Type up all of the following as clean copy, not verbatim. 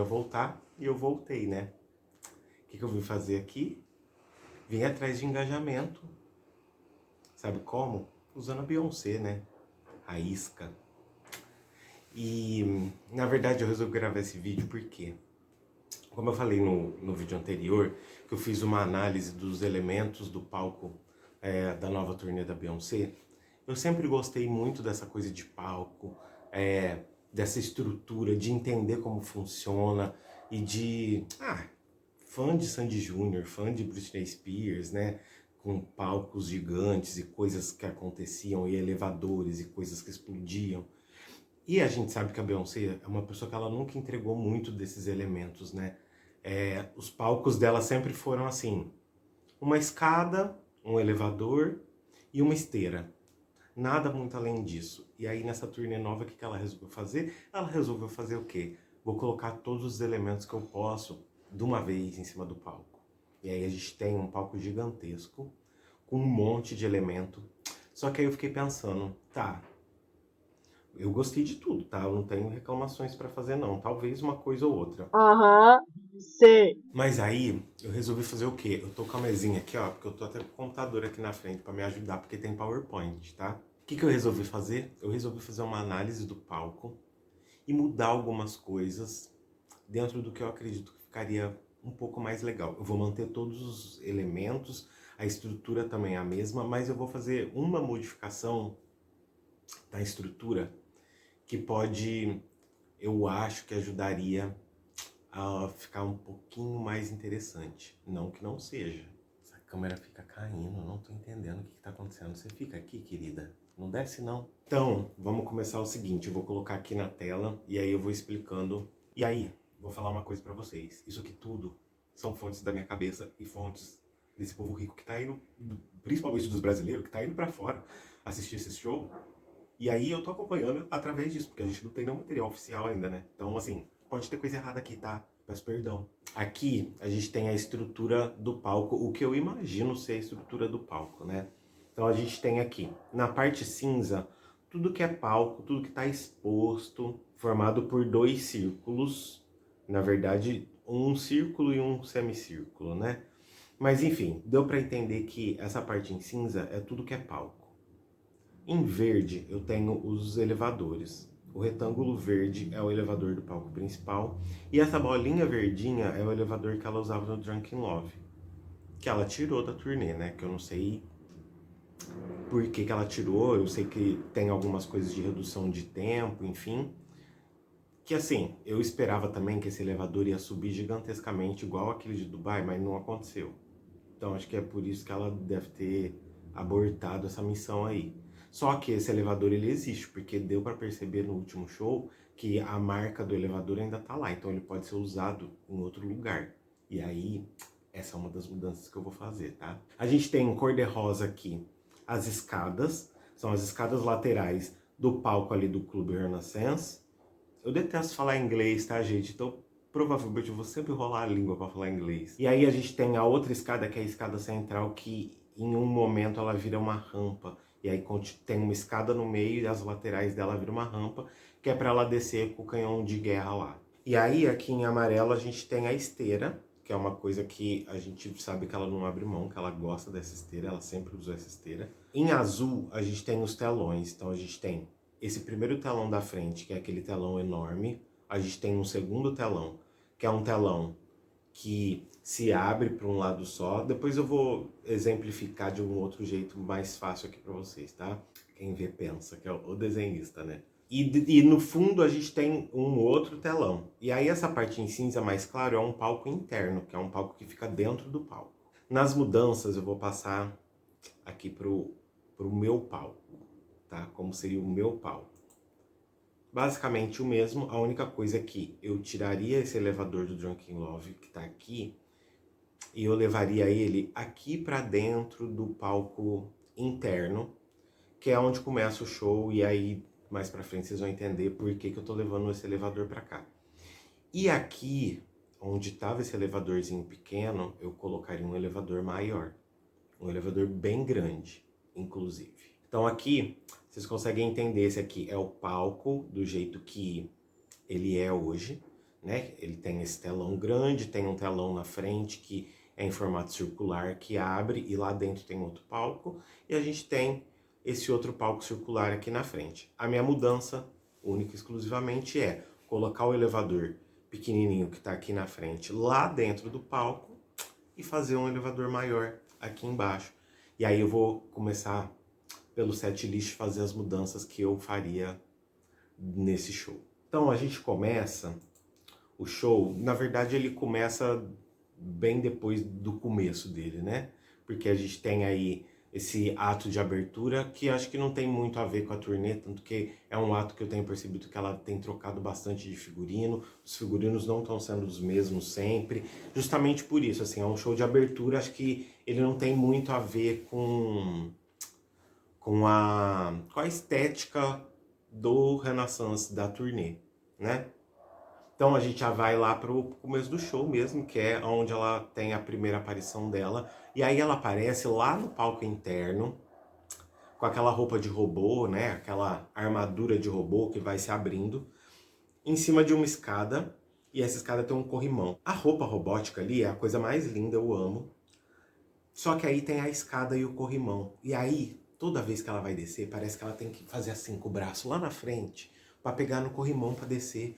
ia voltar e eu voltei, né? O que eu vim fazer aqui? Vim atrás de engajamento. Sabe como? Usando a Beyoncé, né? A isca. E, na verdade, eu resolvi gravar esse vídeo porque, como eu falei no vídeo anterior, que eu fiz uma análise dos elementos do palco da nova turnê da Beyoncé, eu sempre gostei muito dessa coisa de palco, dessa estrutura, de entender como funciona e de... fã de Sandy Júnior, fã de Britney Spears, né? Com palcos gigantes e coisas que aconteciam, e elevadores e coisas que explodiam. E a gente sabe que a Beyoncé é uma pessoa que ela nunca entregou muito desses elementos, né? Os palcos dela sempre foram assim, uma escada, um elevador e uma esteira. Nada muito além disso. E aí nessa turnê nova, o que ela resolveu fazer? Ela resolveu fazer o quê? Vou colocar todos os elementos que eu posso de uma vez em cima do palco. E aí a gente tem um palco gigantesco, com um monte de elemento. Só que aí eu fiquei pensando, tá, eu gostei de tudo, tá? Eu não tenho reclamações pra fazer não, talvez uma coisa ou outra. Aham, sei. Mas aí eu resolvi fazer o quê? Eu tô com a mesinha aqui, ó, porque eu tô até com o computador aqui na frente pra me ajudar, porque tem PowerPoint, tá? O que eu resolvi fazer? Eu resolvi fazer uma análise do palco e mudar algumas coisas dentro do que eu acredito que ficaria um pouco mais legal. Eu vou manter todos os elementos, a estrutura também é a mesma, mas eu vou fazer uma modificação da estrutura que pode, eu acho que ajudaria a ficar um pouquinho mais interessante. Não que não seja. Essa câmera fica caindo, eu não tô entendendo o que tá acontecendo. Você fica aqui, querida? Não desce, não. Então, vamos começar o seguinte, eu vou colocar aqui na tela e aí eu vou explicando. E aí, vou falar uma coisa pra vocês. Isso aqui tudo são fontes da minha cabeça e fontes desse povo rico que tá indo, principalmente dos brasileiros, que tá indo pra fora assistir esse show. E aí eu tô acompanhando através disso, porque a gente não tem nenhum material oficial ainda, né? Então, assim, pode ter coisa errada aqui, tá? Peço perdão. Aqui a gente tem a estrutura do palco, o que eu imagino ser a estrutura do palco, né? Então a gente tem aqui, na parte cinza, tudo que é palco, tudo que tá exposto, formado por dois círculos. Na verdade, um círculo e um semicírculo, né? Mas enfim, deu pra entender que essa parte em cinza é tudo que é palco. Em verde, eu tenho os elevadores. O retângulo verde é o elevador do palco principal. E essa bolinha verdinha é o elevador que ela usava no Drunken Love. Que ela tirou da turnê, né? Que eu não sei por que ela tirou. Eu sei que tem algumas coisas de redução de tempo, enfim. Que assim, eu esperava também que esse elevador ia subir gigantescamente, igual aquele de Dubai, mas não aconteceu. Então acho que é por isso que ela deve ter abortado essa missão aí. Só que esse elevador ele existe, porque deu para perceber no último show que a marca do elevador ainda tá lá, então ele pode ser usado em outro lugar. E aí, essa é uma das mudanças que eu vou fazer, tá? A gente tem em cor de rosa aqui as escadas, são as escadas laterais do palco ali do Clube Renaissance. Eu detesto falar inglês, tá, gente? Então, provavelmente eu vou sempre rolar a língua pra falar inglês. E aí a gente tem a outra escada, que é a escada central, que em um momento ela vira uma rampa. E aí tem uma escada no meio e as laterais dela viram uma rampa, que é pra ela descer com o canhão de guerra lá. E aí, aqui em amarelo, a gente tem a esteira, que é uma coisa que a gente sabe que ela não abre mão, que ela gosta dessa esteira, ela sempre usou essa esteira. Em azul, a gente tem os telões, então a gente tem esse primeiro telão da frente, que é aquele telão enorme. A gente tem um segundo telão, que é um telão que se abre para um lado só. Depois eu vou exemplificar de um outro jeito mais fácil aqui para vocês, tá? Quem vê pensa, que é o desenhista, né? E no fundo a gente tem um outro telão. E aí essa parte em cinza mais claro é um palco interno, que é um palco que fica dentro do palco. Nas mudanças eu vou passar aqui pro meu palco, tá? Como seria o meu palco. Basicamente o mesmo, a única coisa é que eu tiraria esse elevador do Drunken Love que tá aqui e eu levaria ele aqui pra dentro do palco interno, que é onde começa o show, e aí mais pra frente vocês vão entender por que eu tô levando esse elevador pra cá. E aqui, onde tava esse elevadorzinho pequeno, eu colocaria um elevador maior, um elevador bem grande, inclusive. Então aqui, vocês conseguem entender, esse aqui é o palco do jeito que ele é hoje. né? Ele tem esse telão grande, tem um telão na frente que é em formato circular que abre e lá dentro tem outro palco e a gente tem esse outro palco circular aqui na frente. A minha mudança, única e exclusivamente, é colocar o elevador pequenininho que está aqui na frente lá dentro do palco e fazer um elevador maior aqui embaixo. E aí eu vou começar pelo setlist fazer as mudanças que eu faria nesse show. Então a gente começa o show, na verdade ele começa bem depois do começo dele, né? Porque a gente tem aí esse ato de abertura que acho que não tem muito a ver com a turnê, tanto que é um ato que eu tenho percebido que ela tem trocado bastante de figurino, os figurinos não estão sendo os mesmos sempre, justamente por isso, assim, é um show de abertura, acho que ele não tem muito a ver com a estética do Renaissance da turnê, né? Então a gente já vai lá pro começo do show mesmo, que é onde ela tem a primeira aparição dela. E aí ela aparece lá no palco interno, com aquela roupa de robô, né? Aquela armadura de robô que vai se abrindo, em cima de uma escada. E essa escada tem um corrimão. A roupa robótica ali é a coisa mais linda, eu amo. Só que aí tem a escada e o corrimão. E aí, toda vez que ela vai descer, parece que ela tem que fazer assim com o braço lá na frente, para pegar no corrimão para descer.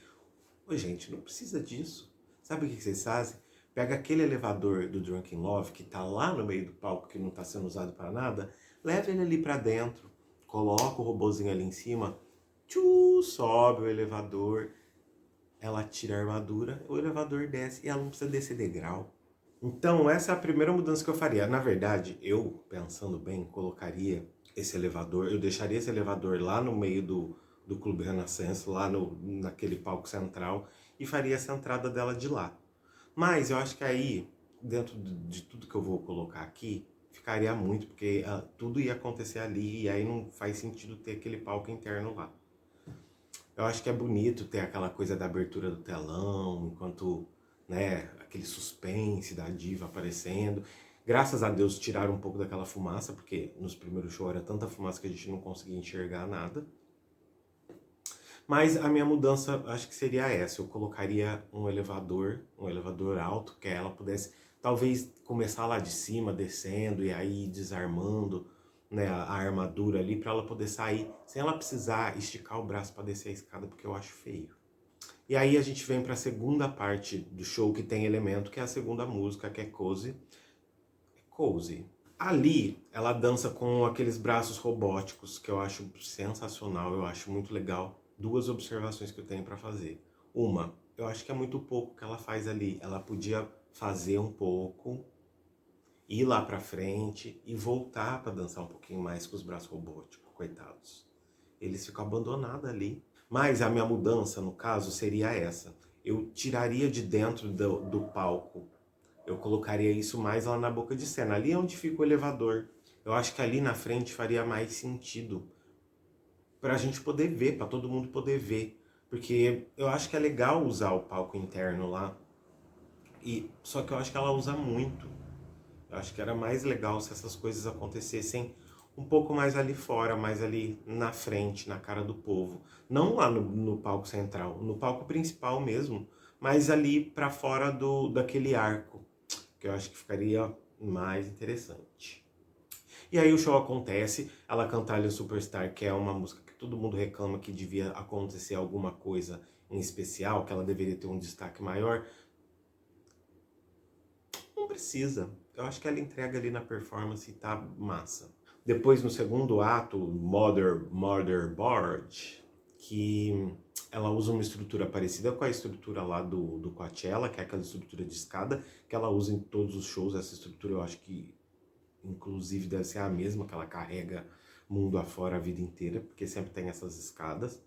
Ô, gente, não precisa disso. Sabe o que vocês fazem? Pega aquele elevador do Drunken Love, que tá lá no meio do palco, que não tá sendo usado para nada, leva ele ali para dentro, coloca o robozinho ali em cima, sobe o elevador, ela tira a armadura, o elevador desce e ela não precisa descer degrau. Então, essa é a primeira mudança que eu faria. Na verdade, eu, pensando bem, colocaria esse elevador, eu deixaria esse elevador lá no meio do Clube Renaissance, lá naquele palco central, e faria essa entrada dela de lá. Mas eu acho que aí, dentro de tudo que eu vou colocar aqui, ficaria muito, porque tudo ia acontecer ali, e aí não faz sentido ter aquele palco interno lá. Eu acho que é bonito ter aquela coisa da abertura do telão, enquanto, né, aquele suspense da diva aparecendo. Graças a Deus tiraram um pouco daquela fumaça, porque nos primeiros shows era tanta fumaça que a gente não conseguia enxergar nada. Mas a minha mudança acho que seria essa. Eu colocaria um elevador alto, que ela pudesse talvez começar lá de cima, descendo e aí desarmando, né, a armadura ali para ela poder sair sem ela precisar esticar o braço para descer a escada, porque eu acho feio. E aí a gente vem para a segunda parte do show que tem elemento, que é a segunda música, que é Cozy. Cozy. Ali ela dança com aqueles braços robóticos, que eu acho sensacional, eu acho muito legal. Duas observações que eu tenho para fazer. Uma, eu acho que é muito pouco que ela faz ali. Ela podia fazer um pouco, ir lá pra frente e voltar para dançar um pouquinho mais com os braços robóticos, coitados. Eles ficam abandonados ali. Mas a minha mudança, no caso, seria essa. Eu tiraria de dentro do palco. Eu colocaria isso mais lá na boca de cena. Ali é onde fica o elevador. Eu acho que ali na frente faria mais sentido pra gente poder ver, pra todo mundo poder ver. Porque eu acho que é legal usar o palco interno lá. Só que eu acho que ela usa muito. Eu acho que era mais legal se essas coisas acontecessem um pouco mais ali fora, mais ali na frente, na cara do povo. Não lá no palco central, no palco principal mesmo, mas ali pra fora daquele arco, que eu acho que ficaria mais interessante. E aí o show acontece, ela canta Alien Superstar, que é uma música que todo mundo reclama que devia acontecer alguma coisa em especial, que ela deveria ter um destaque maior. Não precisa. Eu acho que ela entrega ali na performance e tá massa. Depois, no segundo ato, Mother Board, que ela usa uma estrutura parecida com a estrutura lá do Coachella, que é aquela estrutura de escada, que ela usa em todos os shows. Essa estrutura eu acho que, inclusive, deve ser a mesma que ela carrega mundo afora a vida inteira, porque sempre tem essas escadas.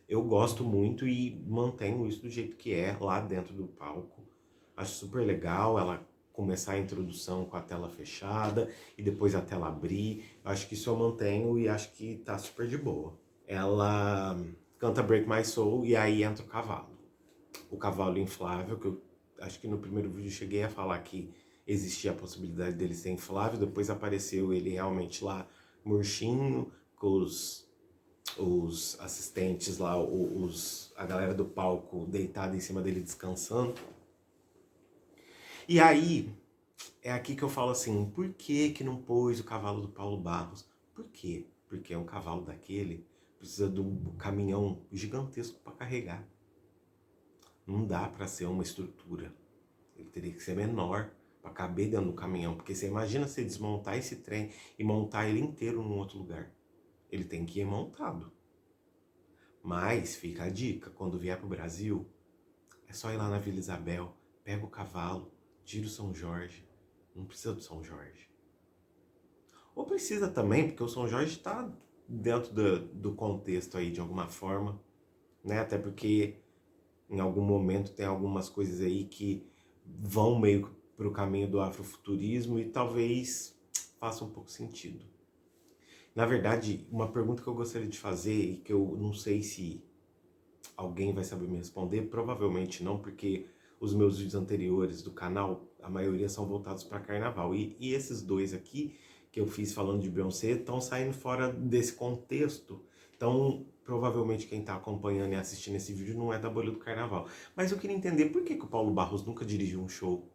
Eu gosto muito e mantenho isso do jeito que é lá dentro do palco. Acho super legal ela começar a introdução com a tela fechada e depois a tela abrir. Acho que isso eu mantenho e acho que tá super de boa. Ela canta Break My Soul e aí entra o cavalo. O cavalo inflável, que eu acho que no primeiro vídeo eu cheguei a falar que existia a possibilidade dele ser inflável, depois apareceu ele realmente lá murchinho, com os assistentes lá, a galera do palco deitada em cima dele descansando. E aí, é aqui que eu falo assim, por que que não pôs o cavalo do Paulo Barros? Por quê? Porque é um cavalo daquele, precisa de um caminhão gigantesco para carregar. Não dá para ser uma estrutura. Ele teria que ser menor para caber dentro do caminhão. Porque você imagina você desmontar esse trem e montar ele inteiro num outro lugar. Ele tem que ir montado. Mas fica a dica, quando vier pro Brasil, é só ir lá na Vila Isabel, pega o cavalo, tira o São Jorge. Não precisa do São Jorge. Ou precisa também, porque o São Jorge está dentro do contexto aí de alguma forma, né? Até porque em algum momento tem algumas coisas aí que vão meio para o caminho do afrofuturismo e talvez faça um pouco sentido. Na verdade, uma pergunta que eu gostaria de fazer e que eu não sei se alguém vai saber me responder, provavelmente não, porque os meus vídeos anteriores do canal, a maioria são voltados para carnaval. E esses dois aqui, que eu fiz falando de Beyoncé, estão saindo fora desse contexto. Então, provavelmente quem está acompanhando e assistindo esse vídeo não é da bolha do carnaval. Mas eu queria entender por que o Paulo Barros nunca dirigiu um show.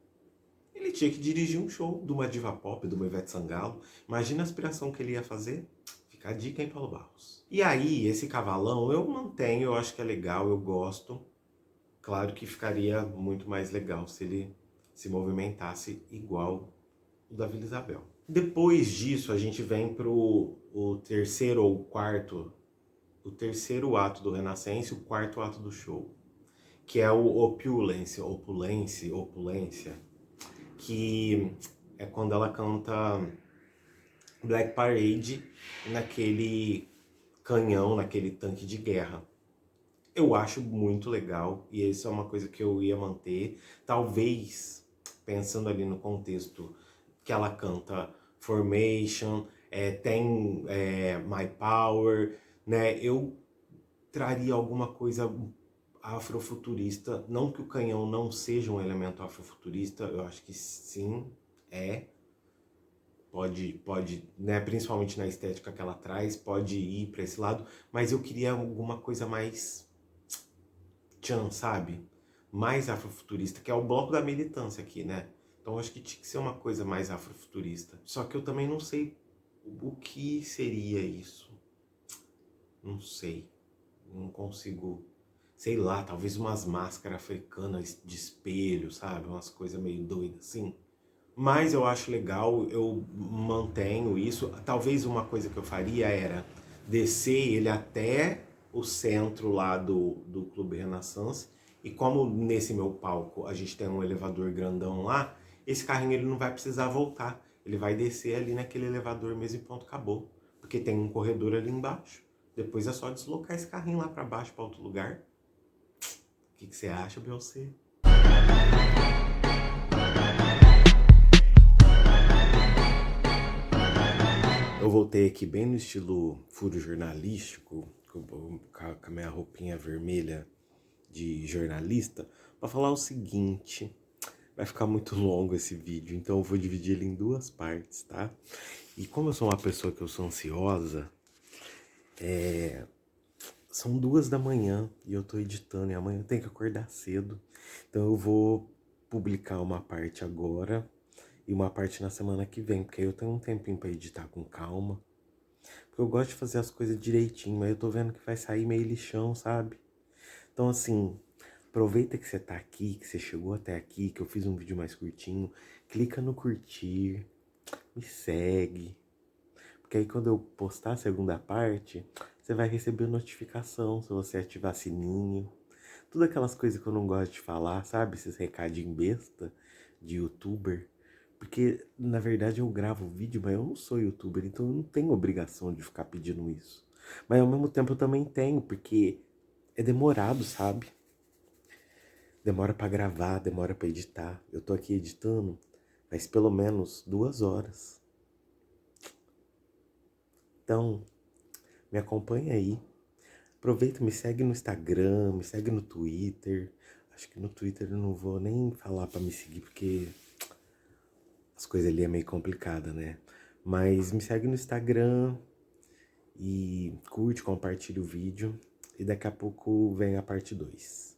Ele tinha que dirigir um show de uma diva pop, de uma Ivete Sangalo. Imagina a aspiração que ele ia fazer. Fica a dica, hein, Paulo Barros. E aí, esse cavalão eu mantenho, eu acho que é legal, eu gosto. Claro que ficaria muito mais legal se ele se movimentasse igual o da Vila Isabel. Depois disso, a gente vem pro o terceiro ou quarto, o terceiro ato do Renascença e o quarto ato do show, que é o Opulência, que é quando ela canta Black Parade naquele canhão, naquele tanque de guerra. Eu acho muito legal e isso é uma coisa que eu ia manter. Talvez, pensando ali no contexto que ela canta Formation, tem My Power, né? Eu traria alguma coisa afrofuturista. Não que o canhão não seja um elemento afrofuturista, eu acho que sim, pode, né, principalmente na estética que ela traz, pode ir para esse lado, mas eu queria alguma coisa mais tchan, sabe? Mais afrofuturista, que é o bloco da militância aqui, né? Então eu acho que tinha que ser uma coisa mais afrofuturista. Só que eu também não sei o que seria isso. Não sei. Não consigo. Sei lá, talvez umas máscaras africanas de espelho, sabe? Umas coisas meio doidas assim. Mas eu acho legal, eu mantenho isso. Talvez uma coisa que eu faria era descer ele até o centro lá do Clube Renaissance. E como nesse meu palco a gente tem um elevador grandão lá, esse carrinho ele não vai precisar voltar. Ele vai descer ali naquele elevador mesmo e ponto, acabou. Porque tem um corredor ali embaixo. Depois é só deslocar esse carrinho lá para baixo, para outro lugar. O que você acha, Beyoncé? Eu voltei aqui bem no estilo furo jornalístico, com a minha roupinha vermelha de jornalista, para falar o seguinte. Vai ficar muito longo esse vídeo, então eu vou dividir ele em duas partes, tá? E como eu sou uma pessoa que eu sou ansiosa, são 2 da manhã e eu tô editando e amanhã eu tenho que acordar cedo. Então eu vou publicar uma parte agora e uma parte na semana que vem, porque aí eu tenho um tempinho pra editar com calma. Porque eu gosto de fazer as coisas direitinho, mas eu tô vendo que vai sair meio lixão, sabe? Então assim, aproveita que você tá aqui, que você chegou até aqui, que eu fiz um vídeo mais curtinho. Clica no curtir, me segue. Porque aí quando eu postar a segunda parte, você vai receber notificação se você ativar sininho. Tudo aquelas coisas que eu não gosto de falar, sabe? Esses recadinhos besta de youtuber. Porque, na verdade, eu gravo vídeo, mas eu não sou youtuber, então eu não tenho obrigação de ficar pedindo isso. Mas, ao mesmo tempo, eu também tenho, porque é demorado, sabe? Demora pra gravar, demora pra editar. Eu tô aqui editando, mas pelo menos 2 horas. Então, me acompanha aí. Aproveita, me segue no Instagram, me segue no Twitter. Acho que no Twitter eu não vou nem falar pra me seguir, porque as coisas ali é meio complicada, né? Mas me segue no Instagram E curte, compartilha o vídeo. E daqui a pouco vem a parte 2.